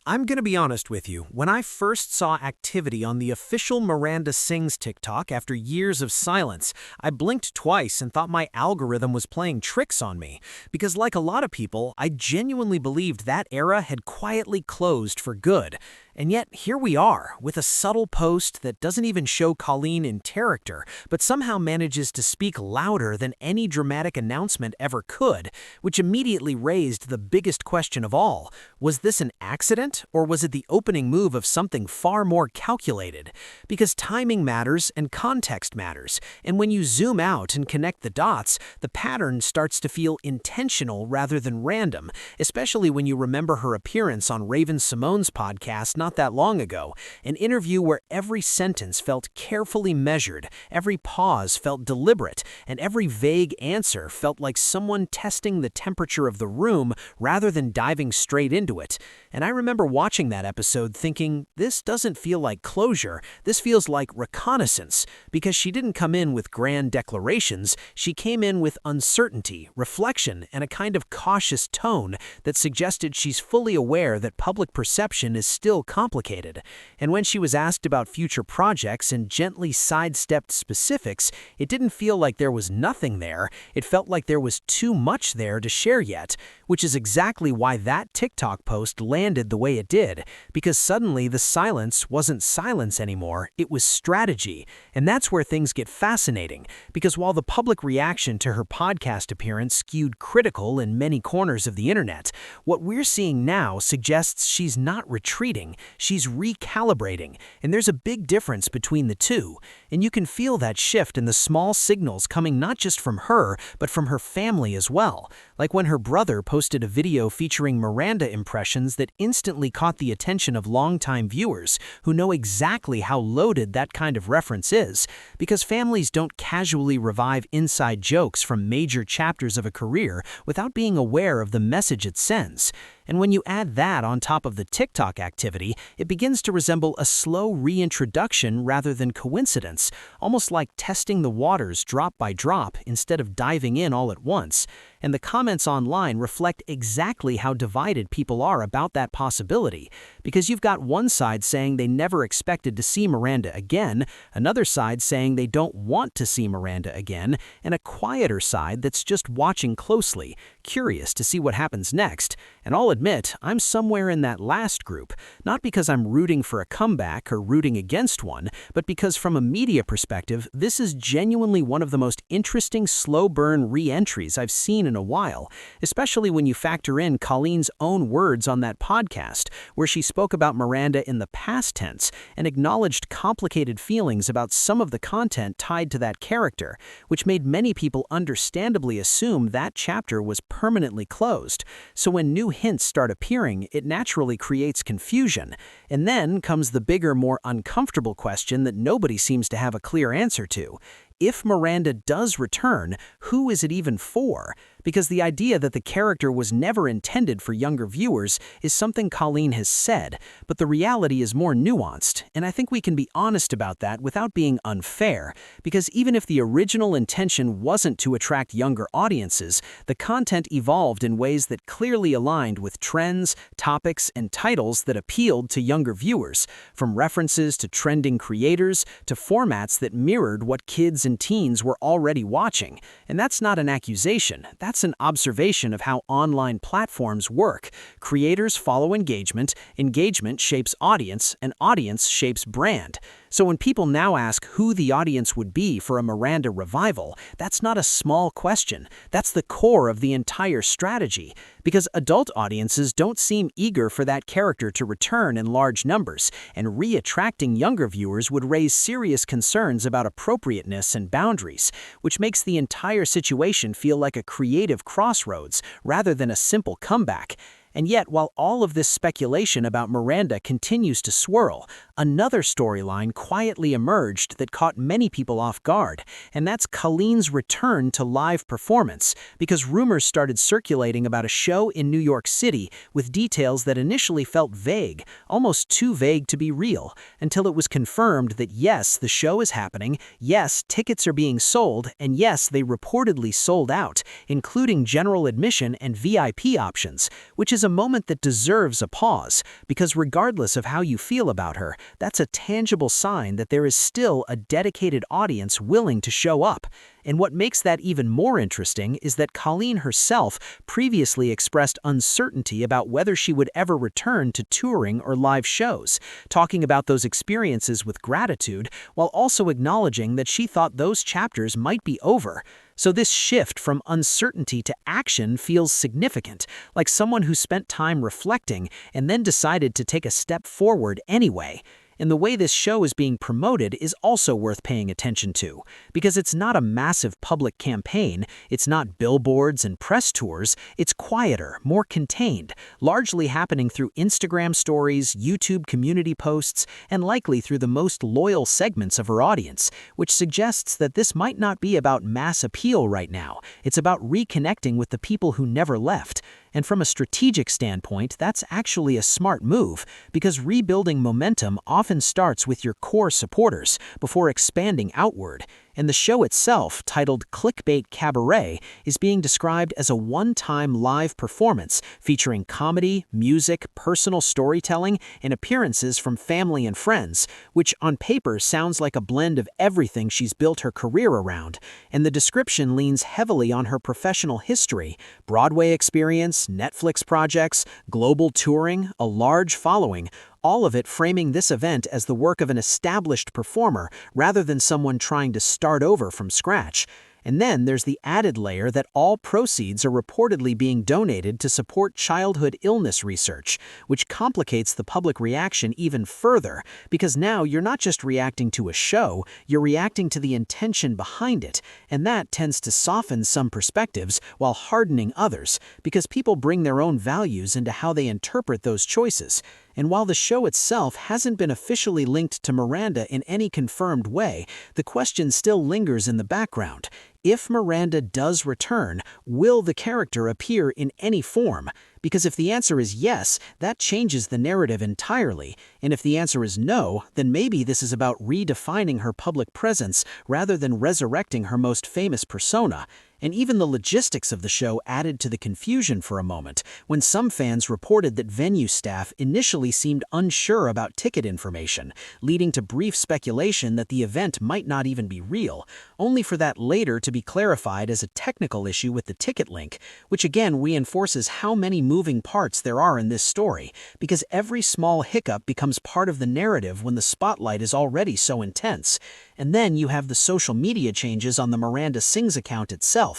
I'm gonna be honest with you. When I first saw activity on the official Miranda Sings TikTok after years of silence, I blinked twice and thought my algorithm was playing tricks on me. Because like a lot of people, I genuinely believed that era had quietly closed for good. And yet, here we are, with a subtle post that doesn't even show Colleen in character, but somehow manages to speak louder than any dramatic announcement ever could, which immediately raised the biggest question of all. Was this an accident, or was it the opening move of something far more calculated? Because timing matters and context matters, and when you zoom out and connect the dots, the pattern starts to feel intentional rather than random, especially when you remember her appearance on Raven Simone's podcast not that long ago, an interview where every sentence felt carefully measured, every pause felt deliberate, and every vague answer felt like someone testing the temperature of the room rather than diving straight into it. And I remember watching that episode thinking, this doesn't feel like closure, this feels like reconnaissance, because she didn't come in with grand declarations, she came in with uncertainty, reflection, and a kind of cautious tone that suggested she's fully aware that public perception is still complicated. And when she was asked about future projects and gently sidestepped specifics, it didn't feel like there was nothing there, it felt like there was too much there to share yet, which is exactly why that TikTok post landed the way it did, because suddenly the silence wasn't silence anymore, it was strategy. And that's where things get fascinating, because while the public reaction to her podcast appearance skewed critical in many corners of the internet, what we're seeing now suggests she's not retreating, she's recalibrating, and there's a big difference between the two. And you can feel that shift in the small signals coming not just from her, but from her family as well. Like when her brother posted a video featuring Miranda impressions that instantly caught the attention of longtime viewers who know exactly how loaded that kind of reference is, because families don't casually revive inside jokes from major chapters of a career without being aware of the message it sends. And when you add that on top of the TikTok activity, it begins to resemble a slow reintroduction rather than coincidence, almost like testing the waters drop by drop instead of diving in all at once. And the comments online reflect exactly how divided people are about that possibility, because you've got one side saying they never expected to see Miranda again, another side saying they don't want to see Miranda again, and a quieter side that's just watching closely, curious to see what happens next. And I'll admit, I'm somewhere in that last group, not because I'm rooting for a comeback or rooting against one, but because from a media perspective, this is genuinely one of the most interesting slow-burn re-entries I've seen in a while, especially when you factor in Colleen's own words on that podcast, where she spoke about Miranda in the past tense and acknowledged complicated feelings about some of the content tied to that character, which made many people understandably assume that chapter was permanently closed. So when new hints start appearing, it naturally creates confusion. And then comes the bigger, more uncomfortable question that nobody seems to have a clear answer to. If Miranda does return, who is it even for? Because the idea that the character was never intended for younger viewers is something Colleen has said, but the reality is more nuanced, and I think we can be honest about that without being unfair, because even if the original intention wasn't to attract younger audiences, the content evolved in ways that clearly aligned with trends, topics, and titles that appealed to younger viewers, from references to trending creators to formats that mirrored what kids and teens were already watching. And that's not an accusation, that's an observation of how online platforms work. Creators follow engagement, engagement shapes audience, and audience shapes brand. So when people now ask who the audience would be for a Miranda revival, that's not a small question. That's the core of the entire strategy, because adult audiences don't seem eager for that character to return in large numbers, and re-attracting younger viewers would raise serious concerns about appropriateness and boundaries, which makes the entire situation feel like a creative crossroads rather than a simple comeback. And yet, while all of this speculation about Miranda continues to swirl, another storyline quietly emerged that caught many people off guard, and that's Colleen's return to live performance, because rumors started circulating about a show in New York City with details that initially felt vague, almost too vague to be real, until it was confirmed that yes, the show is happening, yes, tickets are being sold, and yes, they reportedly sold out, including general admission and VIP options, which is is a moment that deserves a pause, because regardless of how you feel about her, that's a tangible sign that there is still a dedicated audience willing to show up. And what makes that even more interesting is that Colleen herself previously expressed uncertainty about whether she would ever return to touring or live shows, talking about those experiences with gratitude while also acknowledging that she thought those chapters might be over. So this shift from uncertainty to action feels significant, like someone who spent time reflecting and then decided to take a step forward anyway. And the way this show is being promoted is also worth paying attention to, because it's not a massive public campaign, it's not billboards and press tours, it's quieter, more contained, largely happening through Instagram stories, YouTube community posts, and likely through the most loyal segments of her audience, which suggests that this might not be about mass appeal right now, it's about reconnecting with the people who never left. And from a strategic standpoint, that's actually a smart move, because rebuilding momentum often starts with your core supporters before expanding outward. And the show itself, titled Clickbait Cabaret, is being described as a one-time live performance featuring comedy, music, personal storytelling, and appearances from family and friends, which on paper sounds like a blend of everything she's built her career around. And the description leans heavily on her professional history, Broadway experience, Netflix projects, global touring, a large following, all of it framing this event as the work of an established performer rather than someone trying to start over from scratch. And then there's the added layer that all proceeds are reportedly being donated to support childhood illness research, which complicates the public reaction even further, because now you're not just reacting to a show, you're reacting to the intention behind it, and that tends to soften some perspectives while hardening others, because people bring their own values into how they interpret those choices. And while the show itself hasn't been officially linked to Miranda in any confirmed way, the question still lingers in the background. If Miranda does return, will the character appear in any form? Because if the answer is yes, that changes the narrative entirely. And if the answer is no, then maybe this is about redefining her public presence rather than resurrecting her most famous persona. And even the logistics of the show added to the confusion for a moment, when some fans reported that venue staff initially seemed unsure about ticket information, leading to brief speculation that the event might not even be real, only for that later to be clarified as a technical issue with the ticket link, which again reinforces how many moving parts there are in this story, because every small hiccup becomes part of the narrative when the spotlight is already so intense. And then you have the social media changes on the Miranda Sings account itself,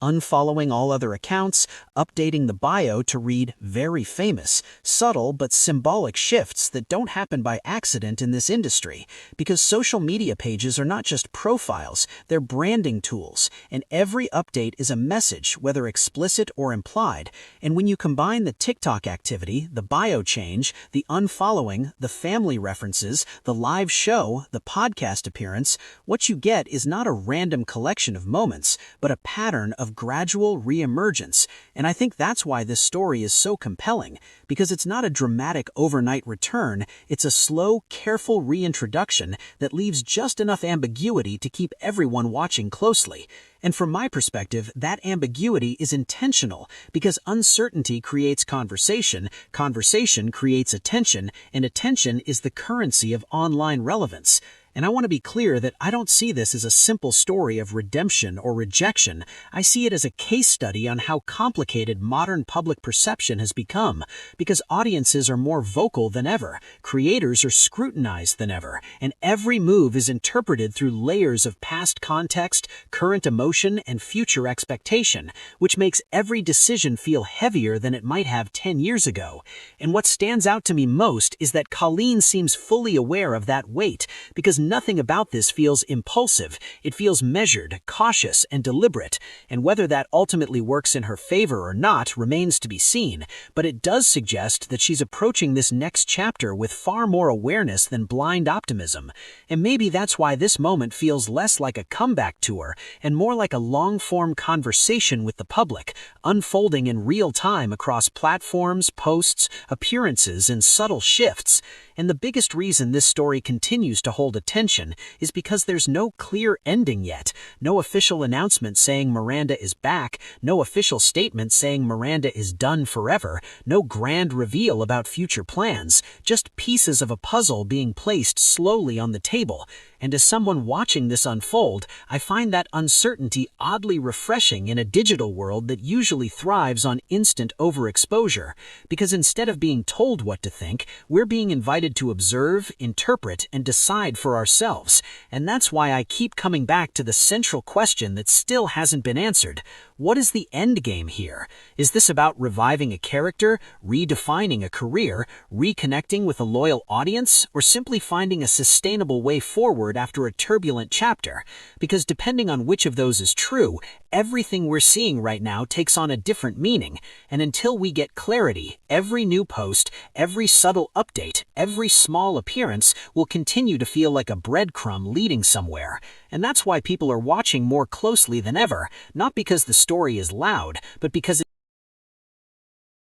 unfollowing all other accounts, updating the bio to read "very famous," subtle but symbolic shifts that don't happen by accident in this industry, because social media pages are not just profiles, they're branding tools, and every update is a message, whether explicit or implied. And when you combine the TikTok activity, the bio change, the unfollowing, the family references, the live show, the podcast appearance, what you get is not a random collection of moments, but a pattern of gradual re-emergence. And I think that's why this story is so compelling, because it's not a dramatic overnight return, it's a slow, careful reintroduction that leaves just enough ambiguity to keep everyone watching closely. And from my perspective, that ambiguity is intentional, because uncertainty creates conversation, conversation creates attention, and attention is the currency of online relevance. And I want to be clear that I don't see this as a simple story of redemption or rejection. I see it as a case study on how complicated modern public perception has become, because audiences are more vocal than ever, creators are scrutinized than ever, and every move is interpreted through layers of past context, current emotion, and future expectation, which makes every decision feel heavier than it might have 10 years ago. And what stands out to me most is that Colleen seems fully aware of that weight, because nothing about this feels impulsive. It feels measured, cautious, and deliberate, and whether that ultimately works in her favor or not remains to be seen, but it does suggest that she's approaching this next chapter with far more awareness than blind optimism. And maybe that's why this moment feels less like a comeback tour and more like a long-form conversation with the public, unfolding in real time across platforms, posts, appearances, and subtle shifts. And the biggest reason this story continues to hold attention is because there's no clear ending yet. No official announcement saying Miranda is back, no official statement saying Miranda is done forever, no grand reveal about future plans, just pieces of a puzzle being placed slowly on the table. And as someone watching this unfold, I find that uncertainty oddly refreshing in a digital world that usually thrives on instant overexposure. Because instead of being told what to think, we're being invited to observe, interpret, and decide for ourselves. And that's why I keep coming back to the central question that still hasn't been answered. What is the end game here? Is this about reviving a character, redefining a career, reconnecting with a loyal audience, or simply finding a sustainable way forward after a turbulent chapter? Because depending on which of those is true, everything we're seeing right now takes on a different meaning. And until we get clarity, every new post, every subtle update, every small appearance will continue to feel like a breadcrumb leading somewhere. And that's why people are watching more closely than ever, not because the story is loud, but because